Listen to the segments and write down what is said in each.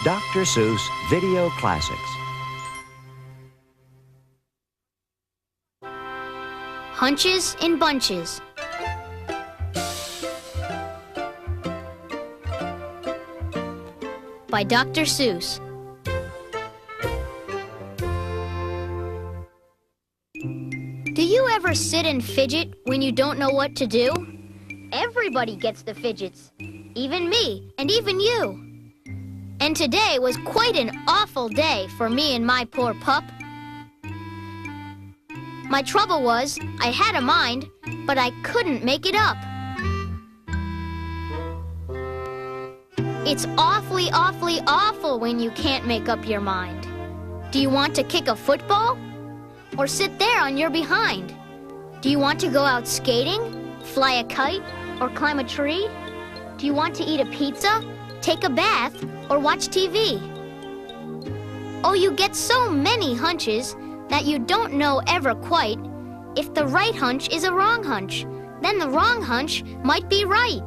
Dr. Seuss Video Classics. Hunches in Bunches. By Dr. Seuss. Do you ever sit and fidget when you don't know what to do? Everybody gets the fidgets. Even me, and even you. And today was quite an awful day for me and my poor pup. My trouble was, I had a mind, but I couldn't make it up. It's awfully, awfully awful when you can't make up your mind. Do you want to kick a football? Or sit there on your behind? Do you want to go out skating, fly a kite, or climb a tree? Do you want to eat a pizza, take a bath, or watch TV? Oh, you get so many hunches that you don't know ever quite if the right hunch is a wrong hunch. Then the wrong hunch might be right.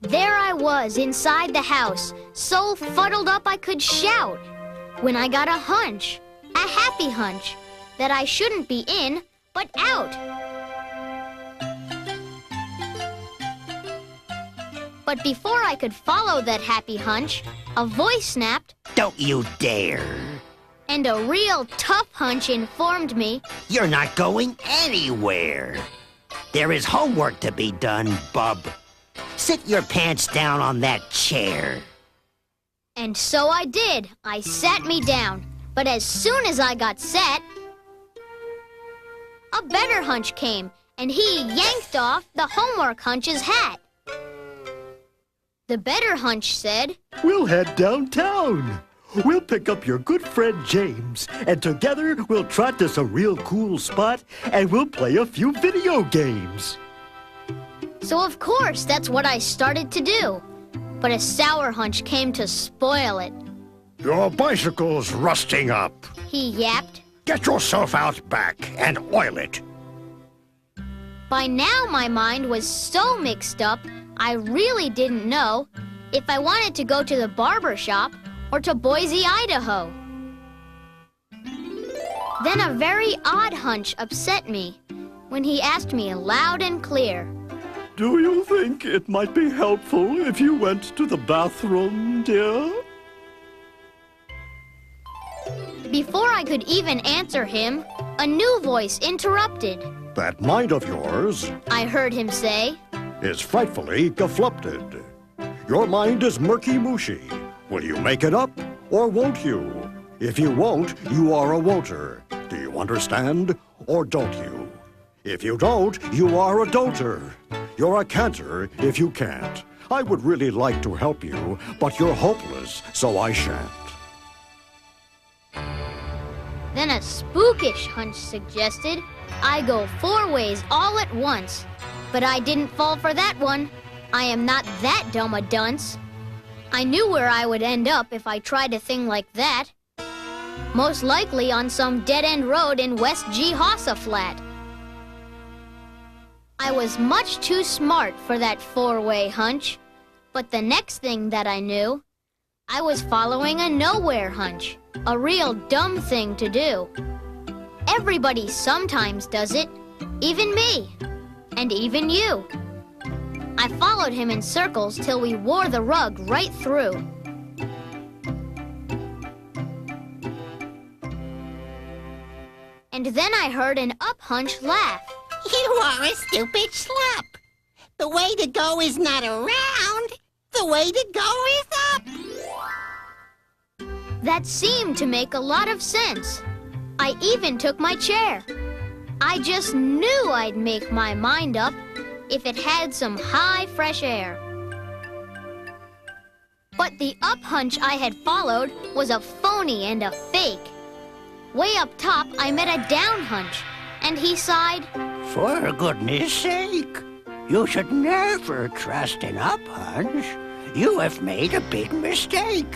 There I was inside the house, so fuddled up I could shout, when I got a hunch, a happy hunch, that I shouldn't be in, but out. But before I could follow that happy hunch, a voice snapped, "Don't you dare!" And a real tough hunch informed me, "You're not going anywhere. There is homework to be done, bub. Sit your pants down on that chair." And so I did. I sat me down. But as soon as I got set, a better hunch came, and he yanked off the homework hunch's hat. The better hunch said, "We'll head downtown. We'll pick up your good friend James, and together we'll trot to some real cool spot, and we'll play a few video games." So of course that's what I started to do. But a sour hunch came to spoil it. "Your bicycle's rusting up. He yapped. Get yourself out back and oil it." By now my mind was so mixed up, I really didn't know if I wanted to go to the barber shop or to Boise, Idaho. Then a very odd hunch upset me when he asked me loud and clear, "Do you think it might be helpful if you went to the bathroom, dear?" Before I could even answer him, a new voice interrupted. "That mind of yours," I heard him say, "is frightfully geflupted. Your mind is murky-mushy. Will you make it up, or won't you? If you won't, you are a won'ter. Do you understand, or don't you? If you don't, you are a don'ter. You're a canter if you can't. I would really like to help you, but you're hopeless, so I shan't." Then a spookish hunch suggested I go 4 ways all at once. But I didn't fall for that one. I am not that dumb a dunce. I knew where I would end up if I tried a thing like that. Most likely on some dead-end road in West Jehoshaphat. I was much too smart for that 4-way hunch. But the next thing that I knew, I was following a nowhere hunch. A real dumb thing to do. Everybody sometimes does it. Even me. And even you. I followed him in circles till we wore the rug right through. And then I heard an up hunch laugh. "You are a stupid slop. The way to go is not around. The way to go is up." That seemed to make a lot of sense. I even took my chair. I just knew I'd make my mind up if it had some high, fresh air. But the up hunch I had followed was a phony and a fake. Way up top, I met a down hunch, and he sighed, "For goodness sake, you should never trust an up hunch. You have made a big mistake."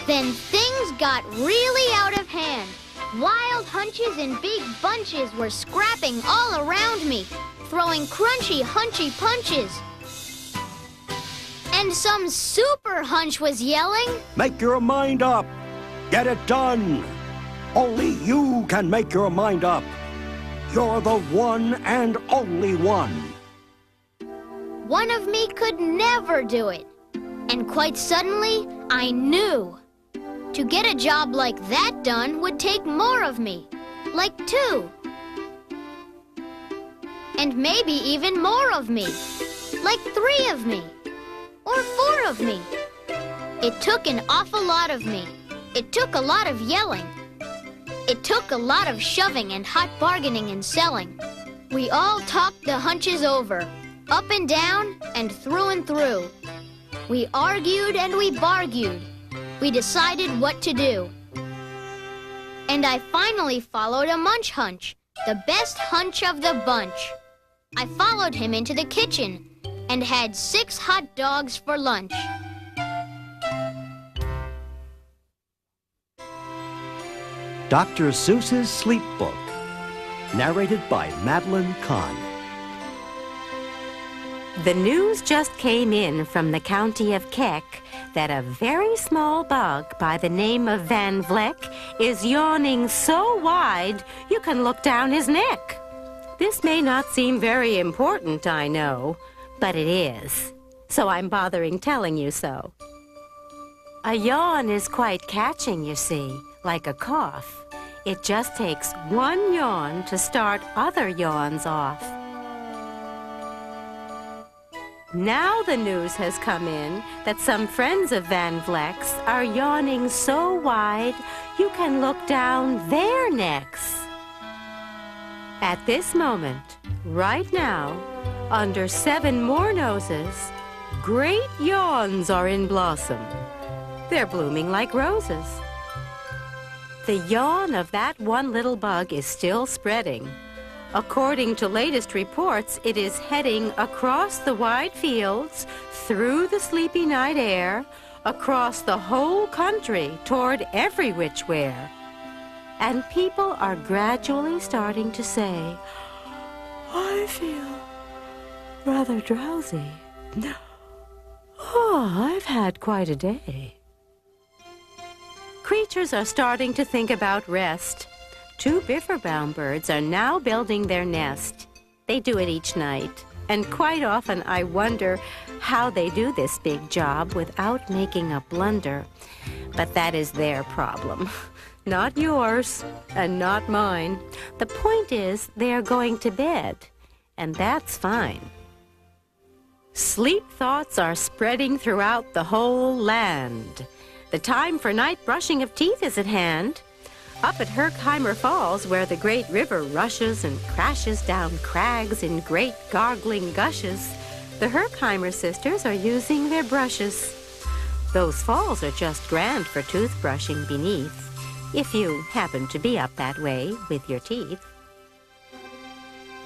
Then things got really out of hand. Wild hunches in big bunches were scrapping all around me, throwing crunchy, hunchy punches. And some super hunch was yelling, Make your mind up. Get it done. Only you can make your mind up. You're the one and only one. one of me could never do it. And quite suddenly, I knew. To get a job like that done would take more of me, like 2. And maybe even more of me, like 3 of me, or 4 of me. It took an awful lot of me. It took a lot of yelling. It took a lot of shoving and hot bargaining and selling. We all talked the hunches over, up and down and through. We argued and we bargued. We decided what to do. And I finally followed a munch hunch, the best hunch of the bunch. I followed him into the kitchen and had 6 hot dogs for lunch. Dr. Seuss's Sleep Book, narrated by Madeline Kahn. The news just came in from the county of Keck that a very small bug by the name of Van Vleck is yawning so wide you can look down his neck. This may not seem very important, I know, but it is. So I'm bothering telling you so. A yawn is quite catching, you see, like a cough. It just takes one yawn to start other yawns off. Now the news has come in that some friends of Van Vleck's are yawning so wide you can look down their necks. At this moment, right now, under 7 more noses, great yawns are in blossom. They're blooming like roses. The yawn of that one little bug is still spreading. According to latest reports, it is heading across the wide fields, through the sleepy night air, across the whole country, toward every which where. And people are gradually starting to say, I feel rather drowsy. Oh, I've had quite a day. Creatures are starting to think about rest. 2 biffer-bound birds are now building their nest. They do it each night, and quite often I wonder how they do this big job without making a blunder. But that is their problem, not yours, and not mine. The point is they are going to bed, and that's fine. Sleep thoughts are spreading throughout the whole land. The time for night brushing of teeth is at hand. Up at Herkheimer Falls, where the great river rushes and crashes down crags in great gargling gushes, the Herkheimer sisters are using their brushes. Those falls are just grand for toothbrushing beneath, if you happen to be up that way with your teeth.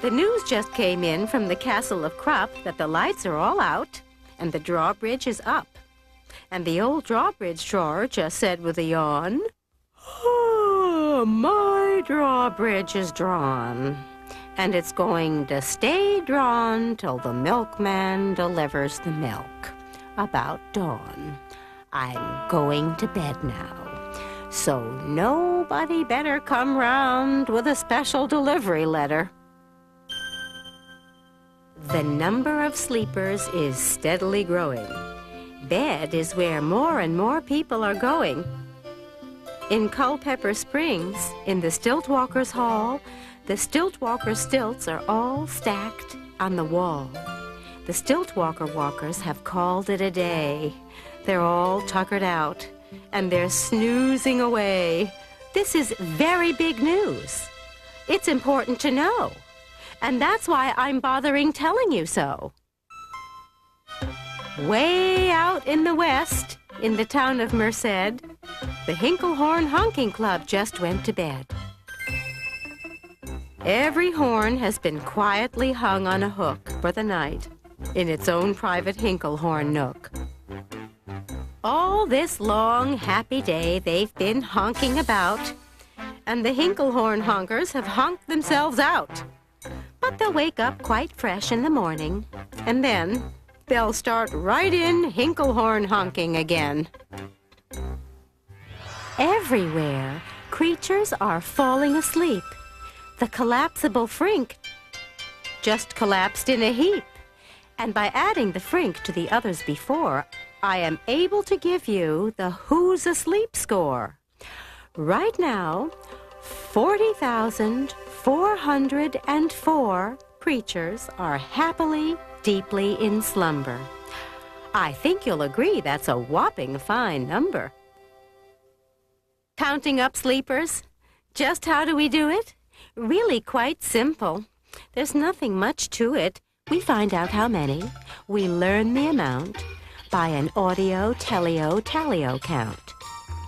The news just came in from the castle of Krupp that the lights are all out and the drawbridge is up. And the old drawbridge drawer just said with a yawn, Oh, my drawbridge is drawn, and it's going to stay drawn till the milkman delivers the milk about dawn. I'm going to bed now, so nobody better come round with a special delivery letter. The number of sleepers is steadily growing. Bed is where more and more people are going. In Culpeper Springs, in the Stiltwalkers' Hall, the Stiltwalker stilts are all stacked on the wall. The Stiltwalker walkers have called it a day. They're all tuckered out, and they're snoozing away. This is very big news. It's important to know, and that's why I'm bothering telling you so. Way out in the west, in the town of Merced, the Hinklehorn Honking Club just went to bed. Every horn has been quietly hung on a hook for the night in its own private Hinklehorn nook. All this long, happy day they've been honking about, and the Hinklehorn honkers have honked themselves out. But they'll wake up quite fresh in the morning, and then, they'll start right in Hinklehorn honking again. Everywhere, creatures are falling asleep. The collapsible frink just collapsed in a heap. And by adding the frink to the others before, I am able to give you the Who's Asleep score. Right now, 40,404 creatures are happily, deeply in slumber. I think you'll agree that's a whopping fine number. Counting up sleepers? Just how do we do it? Really quite simple. There's nothing much to it. We find out how many. We learn the amount by an audio-teleo-tallio count.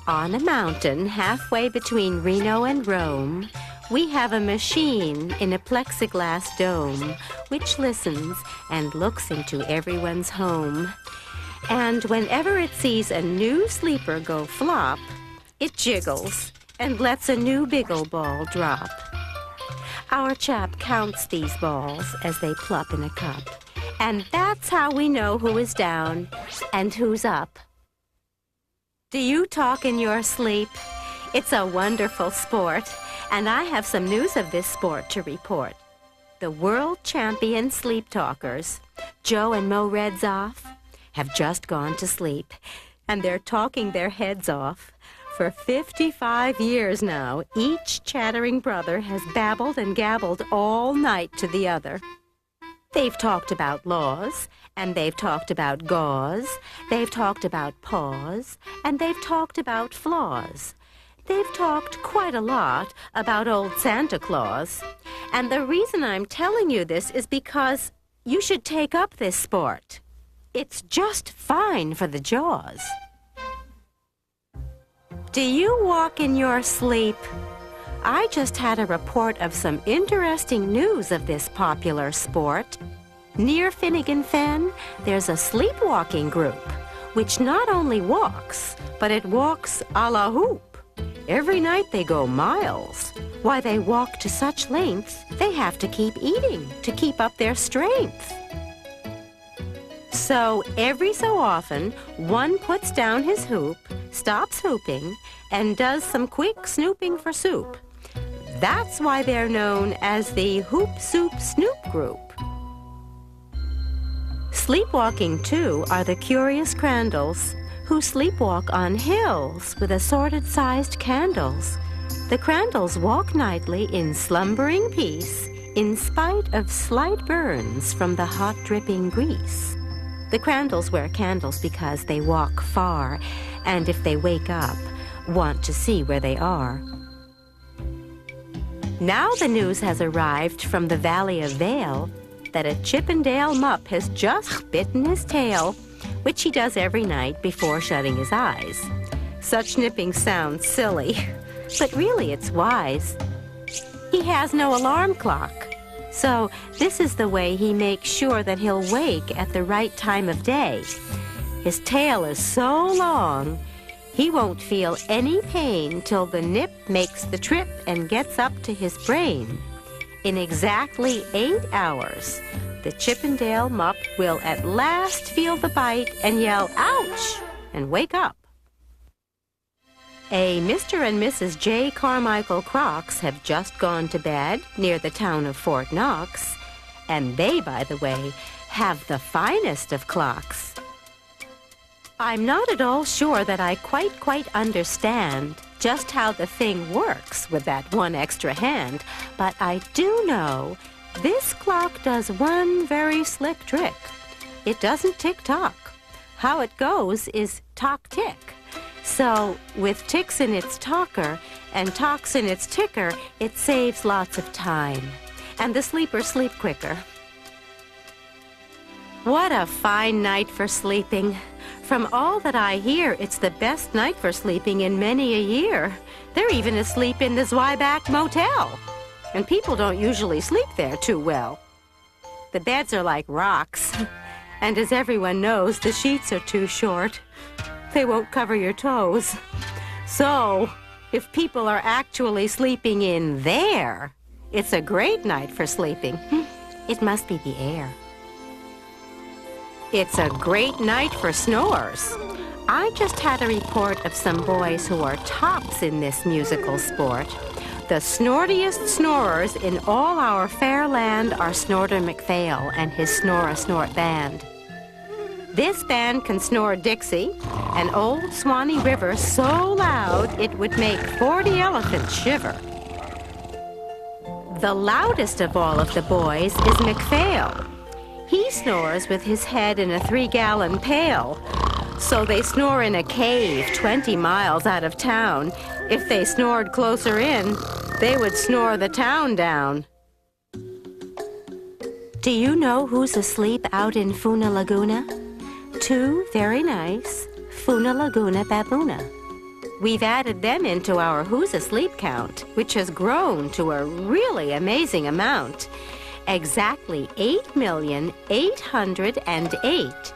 On a mountain halfway between Reno and Rome, we have a machine in a plexiglass dome which listens and looks into everyone's home. And whenever it sees a new sleeper go flop, it jiggles and lets a new biggle ball drop. Our chap counts these balls as they plop in a cup, and that's how we know who is down and who's up. Do you talk in your sleep? It's a wonderful sport, and I have some news of this sport to report. The world champion sleep talkers, Joe and Mo Redzoff, have just gone to sleep, and they're talking their heads off. For 55 years now, each chattering brother has babbled and gabbled all night to the other. They've talked about laws, and they've talked about gauze, they've talked about paws, and they've talked about flaws. They've talked quite a lot about old Santa Claus. And the reason I'm telling you this is because you should take up this sport. It's just fine for the jaws. Do you walk in your sleep? I just had a report of some interesting news of this popular sport. Near Finnegan Fen, there's a sleepwalking group, which not only walks, but it walks a la hoop. Every night they go miles. Why, they walk to such lengths, they have to keep eating to keep up their strength. So every so often, one puts down his hoop, stops hooping, and does some quick snooping for soup. That's why they're known as the Hoop Soup Snoop Group. Sleepwalking, too, are the curious Crandalls, who sleepwalk on hills with assorted-sized candles. The Crandalls walk nightly in slumbering peace, in spite of slight burns from the hot dripping grease. The Crandalls wear candles because they walk far, and if they wake up, want to see where they are. Now the news has arrived from the Valley of Vale that a Chippendale mupp has just bitten his tail, which he does every night before shutting his eyes. Such nipping sounds silly, but really it's wise. He has no alarm clock, so this is the way he makes sure that he'll wake at the right time of day. His tail is so long, he won't feel any pain till the nip makes the trip and gets up to his brain. In exactly 8 hours, the Chippendale mupp will at last feel the bite and yell, "Ouch!" and wake up. A Mr. and Mrs. J. Carmichael Crocs have just gone to bed near the town of Fort Knox, and they, by the way, have the finest of clocks. I'm not at all sure that I quite understand just how the thing works with that one extra hand, but I do know this clock does one very slick trick. It doesn't tick-tock. How it goes is tock-tick. So, with ticks in its talker and tocks in its ticker, it saves lots of time. And the sleepers sleep quicker. What a fine night for sleeping. From all that I hear, it's the best night for sleeping in many a year. They're even asleep in the Zweiback Motel. And people don't usually sleep there too well. The beds are like rocks. And as everyone knows, the sheets are too short. They won't cover your toes. So, if people are actually sleeping in there, it's a great night for sleeping. It must be the air. It's a great night for snores. I just had a report of some boys who are tops in this musical sport. The snortiest snorers in all our fair land are Snorter McPhail and his Snore-a-Snort band. This band can snore Dixie, an old Swanee River so loud it would make 40 elephants shiver. The loudest of all of the boys is McPhail. He snores with his head in a 3-gallon pail. So they snore in a cave 20 miles out of town. If they snored closer in, they would snore the town down. Do you know who's asleep out in Funa Laguna? 2 very nice Funa Laguna baboona. We've added them into our Who's Asleep count, which has grown to a really amazing amount. Exactly 8,808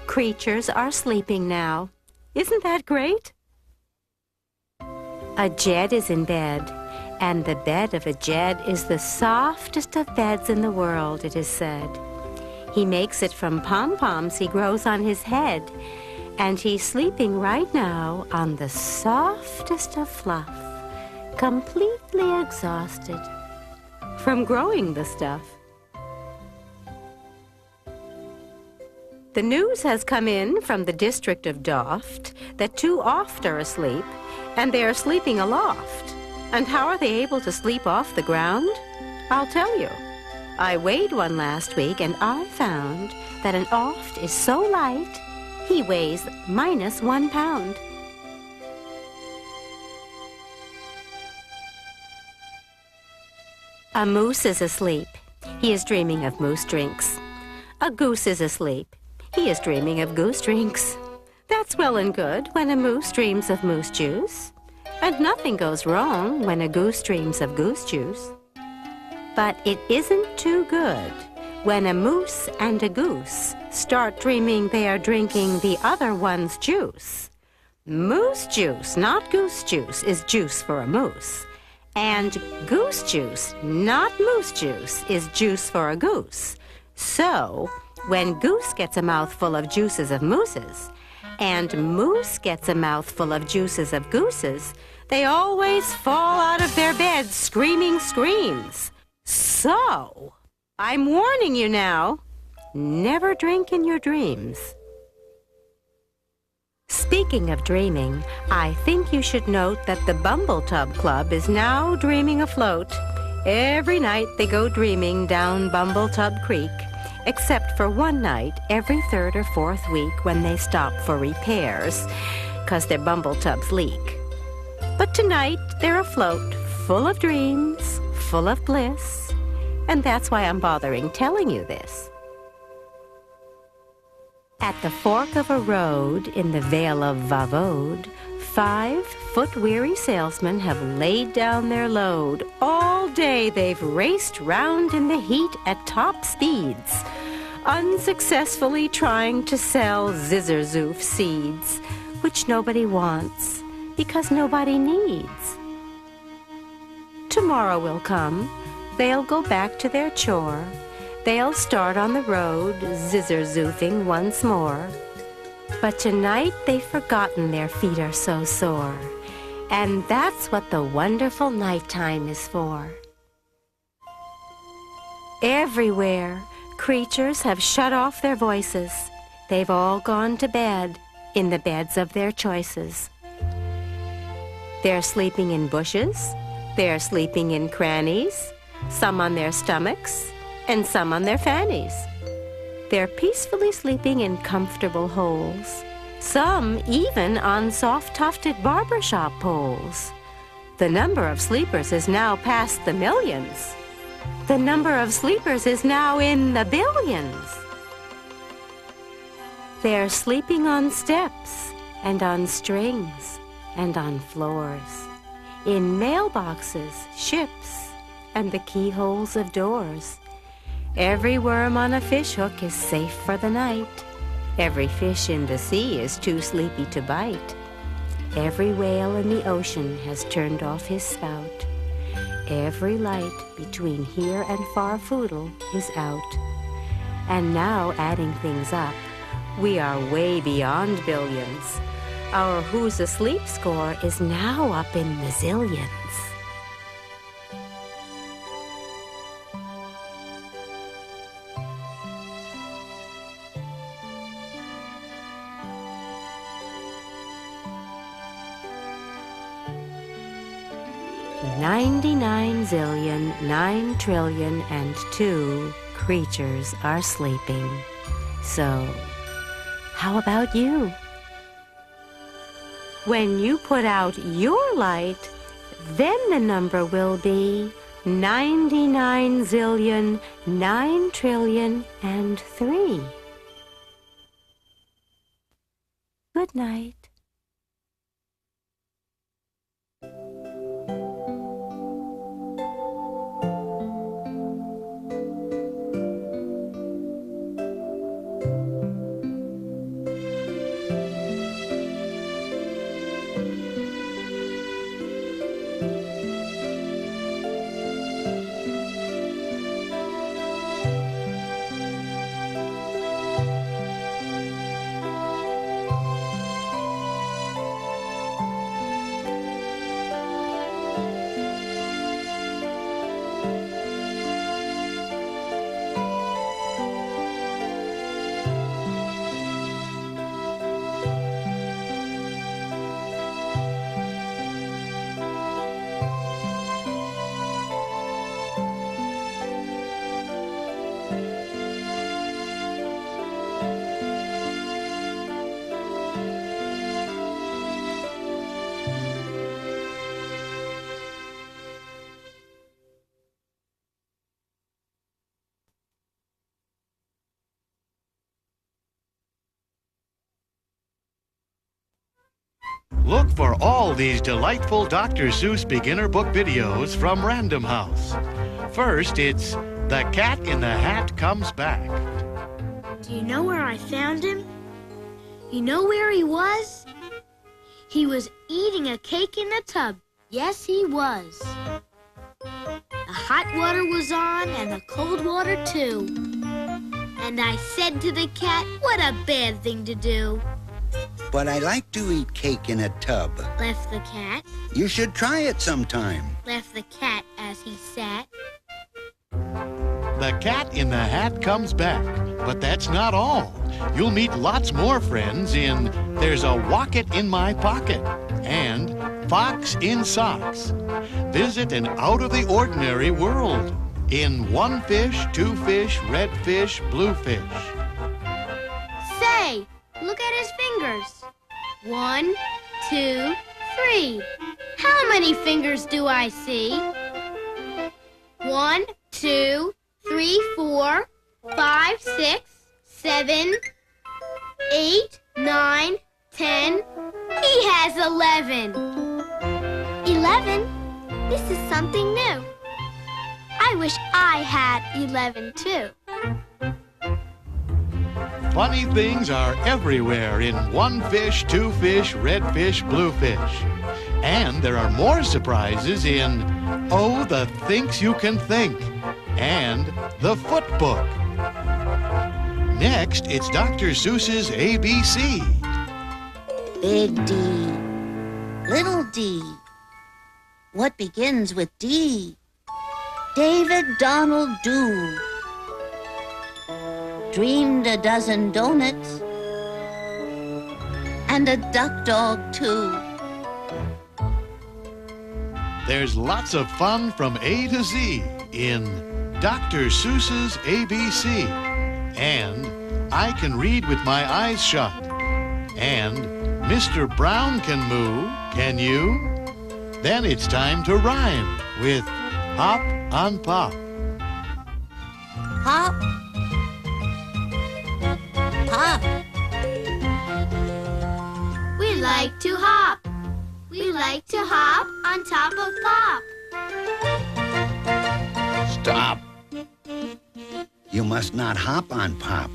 creatures are sleeping now. Isn't that great? A Jed is in bed, and the bed of a Jed is the softest of beds in the world, it is said. He makes it from pom-poms he grows on his head, and he's sleeping right now on the softest of fluff, completely exhausted from growing the stuff. The news has come in from the district of Doft that 2 oft are asleep, and they are sleeping aloft. And how are they able to sleep off the ground? I'll tell you. I weighed one last week, and I found that an oft is so light, he weighs -1 pound. A moose is asleep. He is dreaming of moose drinks. A goose is asleep. He is dreaming of goose drinks. That's well and good when a moose dreams of moose juice. And nothing goes wrong when a goose dreams of goose juice. But it isn't too good when a moose and a goose start dreaming they are drinking the other one's juice. Moose juice, not goose juice, is juice for a moose. And goose juice, not moose juice, is juice for a goose. So, when goose gets a mouthful of juices of mooses, and moose gets a mouthful of juices of gooses, they always fall out of their beds screaming screams. So, I'm warning you now, never drink in your dreams. Speaking of dreaming, I think you should note that the Bumbletub Club is now dreaming afloat. Every night they go dreaming down Bumbletub Creek, except for one night every 3rd or 4th week when they stop for repairs, 'cause their Bumbletubs leak. But tonight they're afloat, full of dreams, full of bliss, and that's why I'm bothering telling you this. At the fork of a road in the Vale of Vavode, 5 foot-weary salesmen have laid down their load. All day they've raced round in the heat at top speeds, unsuccessfully trying to sell Zizzerzouf seeds, which nobody wants because nobody needs. Tomorrow will come. They'll go back to their chore. They'll start on the road, zizzer-zoofing once more. But tonight they've forgotten their feet are so sore. And that's what the wonderful nighttime is for. Everywhere, creatures have shut off their voices. They've all gone to bed in the beds of their choices. They're sleeping in bushes. They're sleeping in crannies, some on their stomachs, and some on their fannies. They're peacefully sleeping in comfortable holes, some even on soft-tufted barbershop poles. The number of sleepers is now past the millions. The number of sleepers is now in the billions. They're sleeping on steps and on strings and on floors, in mailboxes, ships, and the keyholes of doors. Every worm on a fishhook is safe for the night. Every fish in the sea is too sleepy to bite. Every whale in the ocean has turned off his spout. Every light between here and Farfoodle is out. And now, adding things up, we are way beyond billions. Our Who's Asleep score is now up in the zillions. $99,9,000,000,002 creatures are sleeping. So, how about you? When you put out your light, then the number will be 99,000,000,009,000,003. Good night. Look for all these delightful Dr. Seuss beginner book videos from Random House. First, it's The Cat in the Hat Comes Back. Do you know where I found him? You know where he was? He was eating a cake in the tub. Yes, he was. The hot water was on and the cold water too. And I said to the cat, what a bad thing to do. But I like to eat cake in a tub. Left the cat. You should try it sometime. Left the cat as he sat. The Cat in the Hat Comes Back. But that's not all. You'll meet lots more friends in There's a Wocket in My Pocket and Fox in Socks. Visit an out-of-the-ordinary world in One Fish, Two Fish, Red Fish, Blue Fish. Say, look at his fingers. 1, 2, 3. How many fingers do I see? 1, 2, 3, 4, 5, 6, 7, 8, 9, 10. He has 11. 11? This is something new. I wish I had 11 too. Funny things are everywhere in One Fish, Two Fish, Red Fish, Blue Fish. And there are more surprises in Oh, the Thinks You Can Think and The Foot Book. Next, it's Dr. Seuss's ABC. Big D, little d. What begins with D? David Donald Do. Dreamed a dozen donuts and a duck dog too. There's lots of fun from A to Z in Dr. Seuss's ABC and I Can Read with My Eyes Shut and Mr. Brown Can Moo, Can You? Then it's time to rhyme with Hop on Pop. Hop, hop. We like to hop. We like to hop on top of Pop. Stop. You must not hop on Pop.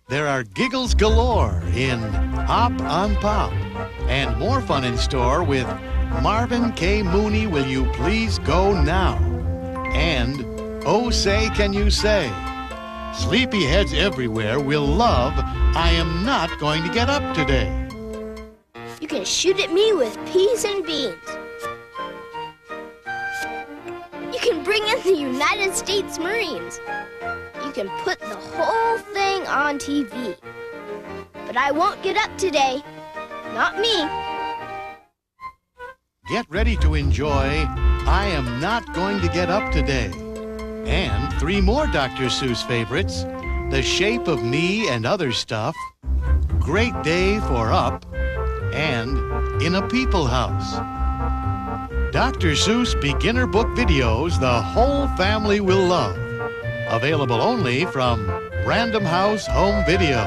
There are giggles galore in Hop on Pop and more fun in store with Marvin K. Mooney, Will You Please Go Now? And Oh Say Can You Say. Sleepyheads everywhere will love I Am Not Going to Get Up Today. You can shoot at me with peas and beans. You can bring in the United States Marines. You can put the whole thing on TV. But I won't get up today. Not me. Get ready to enjoy I Am Not Going to Get Up Today. And 3 more Dr. Seuss favorites: The Shape of Me and Other Stuff, Great Day for Up, and In a People House. Dr. Seuss beginner book videos the whole family will love. Available only from Random House Home Video.